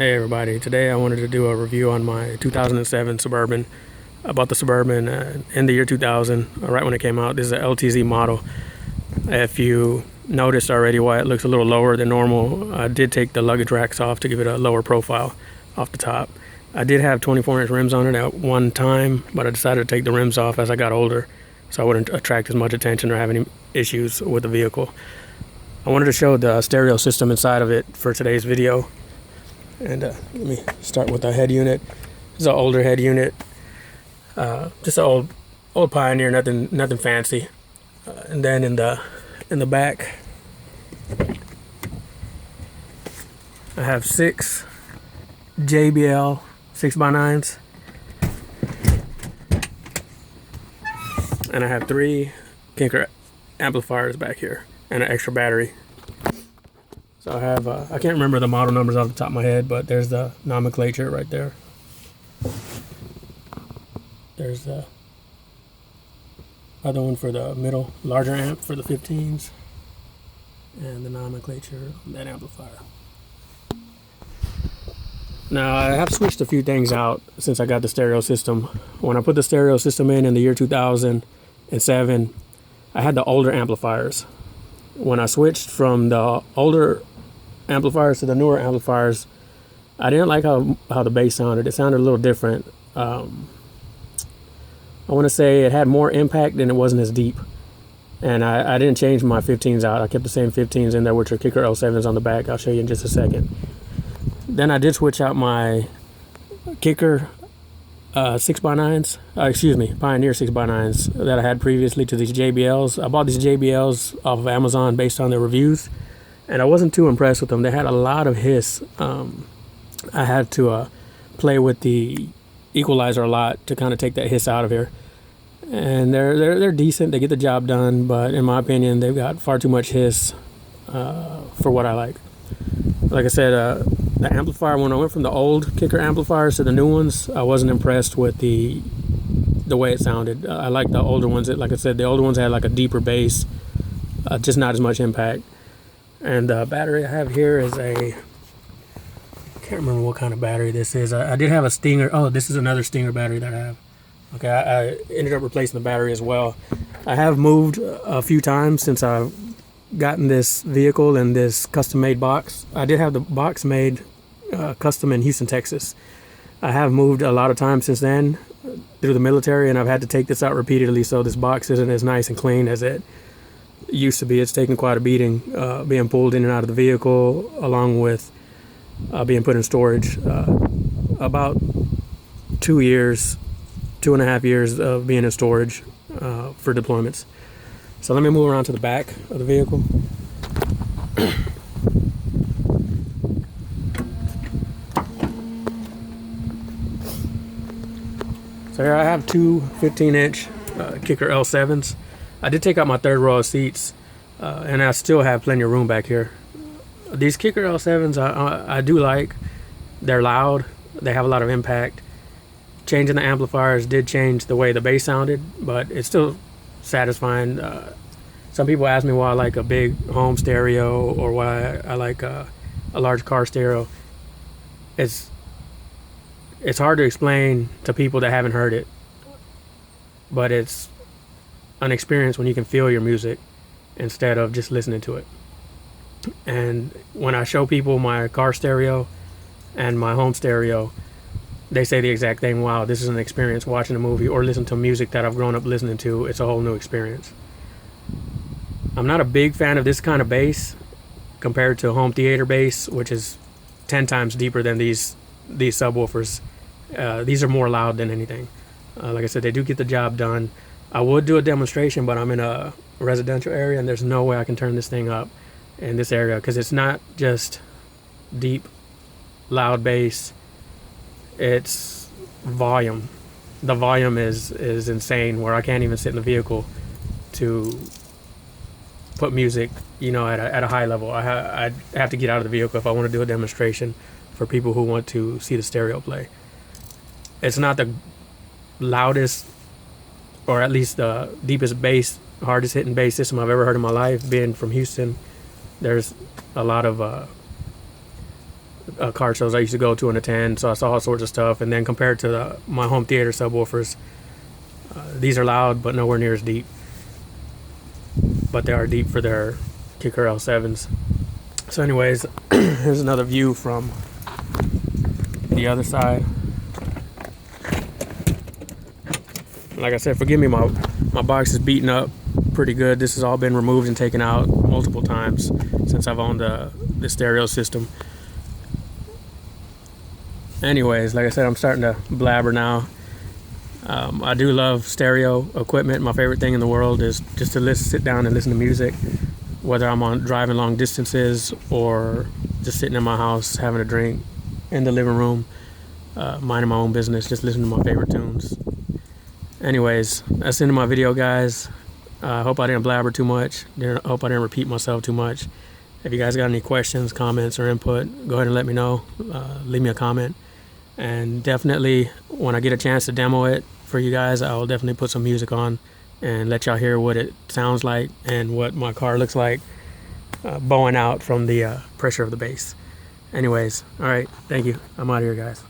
Hey everybody, today I wanted to do a review on my 2007 Suburban. I bought the Suburban in the year 2000, right when it came out. This is an LTZ model. If you noticed already why it looks a little lower than normal, I did take the luggage racks off to give it a lower profile off the top. I did have 24-inch rims on it at one time, but I decided to take the rims off as I got older so I wouldn't attract as much attention or have any issues with the vehicle. I wanted to show the stereo system inside of it for today's video. And let me start with the head unit. This is an older head unit, just an old Pioneer, nothing fancy. And then in the back, I have 6 JBL 6x9s, and I have 3 Kinker amplifiers back here, and an extra battery. So I have, I can't remember the model numbers off the top of my head, but there's the nomenclature right there. There's the other one for the middle, larger amp for the 15s, and the nomenclature on that amplifier. Now I have switched a few things out since I got the stereo system. When I put the stereo system in the year 2007, I had the older amplifiers. When I switched from the older amplifiers to the newer amplifiers, I didn't like how the bass sounded. It sounded a little different. I want to say it had more impact and it wasn't as deep. And I didn't change my 15s out. I kept the same 15s in there, which are Kicker L7s on the back. I'll show you in just a second. Then I did switch out my Kicker 6x9s, Pioneer 6x9s that I had previously to these JBLs. I bought these JBLs off of Amazon based on their reviews, and I wasn't too impressed with them. They had a lot of hiss. I had to play with the equalizer a lot to kind of take that hiss out of here. And they're decent. They get the job done, but in my opinion, they've got far too much hiss for what I like. Like I said, the amplifier, when I went from the old Kicker amplifiers to the new ones, I wasn't impressed with the way it sounded. I like the older ones. Like I said, the older ones had like a deeper bass, just not as much impact. And the battery I have here is I can't remember what kind of battery this is. I did have a Stinger. Oh, this is another Stinger battery that I have. Okay, I ended up replacing the battery as well. I have moved a few times since I've gotten this vehicle in this custom-made box. I did have the box made custom in Houston, Texas. I have moved a lot of times since then through the military, and I've had to take this out repeatedly, so this box isn't as nice and clean as it used to be. It's taken quite a beating being pulled in and out of the vehicle, along with being put in storage. About 2.5 years of being in storage for deployments. So let me move around to the back of the vehicle. So here I have 2 15-inch Kicker L7s. I did take out my third row of seats, and I still have plenty of room back here. These Kicker L7s I do like. They're loud. They have a lot of impact. Changing the amplifiers did change the way the bass sounded, but it's still satisfying. Some people ask me why I like a big home stereo or why I like a large car stereo. It's hard to explain to people that haven't heard it, but it's an experience when you can feel your music instead of just listening to it. And when I show people my car stereo and my home stereo, they say the exact thing. Wow, this is an experience watching a movie or listening to music that I've grown up listening to. It's a whole new experience. I'm not a big fan of this kind of bass compared to home theater bass, which is 10 times deeper than these subwoofers. These are more loud than anything. Like I said, they do get the job done. I would do a demonstration, but I'm in a residential area and there's no way I can turn this thing up in this area because it's not just deep, loud bass. It's volume. The volume is insane, where I can't even sit in the vehicle to put music, at a high level. I have to get out of the vehicle if I want to do a demonstration for people who want to see the stereo play. It's not the loudest, or at least the deepest bass, hardest hitting bass system I've ever heard in my life. Being from Houston, there's a lot of car shows I used to go to and attend, so I saw all sorts of stuff. And then compared to my home theater subwoofers, these are loud but nowhere near as deep. But they are deep for their Kicker L7s. So anyways, here's another view from the other side. Like I said, forgive me, my box is beaten up pretty good. This has all been removed and taken out multiple times since I've owned the stereo system. Anyways, like I said, I'm starting to blabber now. I do love stereo equipment. My favorite thing in the world is just to sit down and listen to music, whether I'm driving long distances or just sitting in my house having a drink in the living room, minding my own business, just listening to my favorite tunes. Anyways, that's the end of my video, guys. I hope I didn't blabber too much. Hope I didn't repeat myself too much. If you guys got any questions, comments, or input, go ahead and let me know. Leave me a comment. And definitely, when I get a chance to demo it for you guys, I will definitely put some music on and let y'all hear what it sounds like and what my car looks like bowing out from the pressure of the bass. Anyways, all right, thank you. I'm out of here, guys.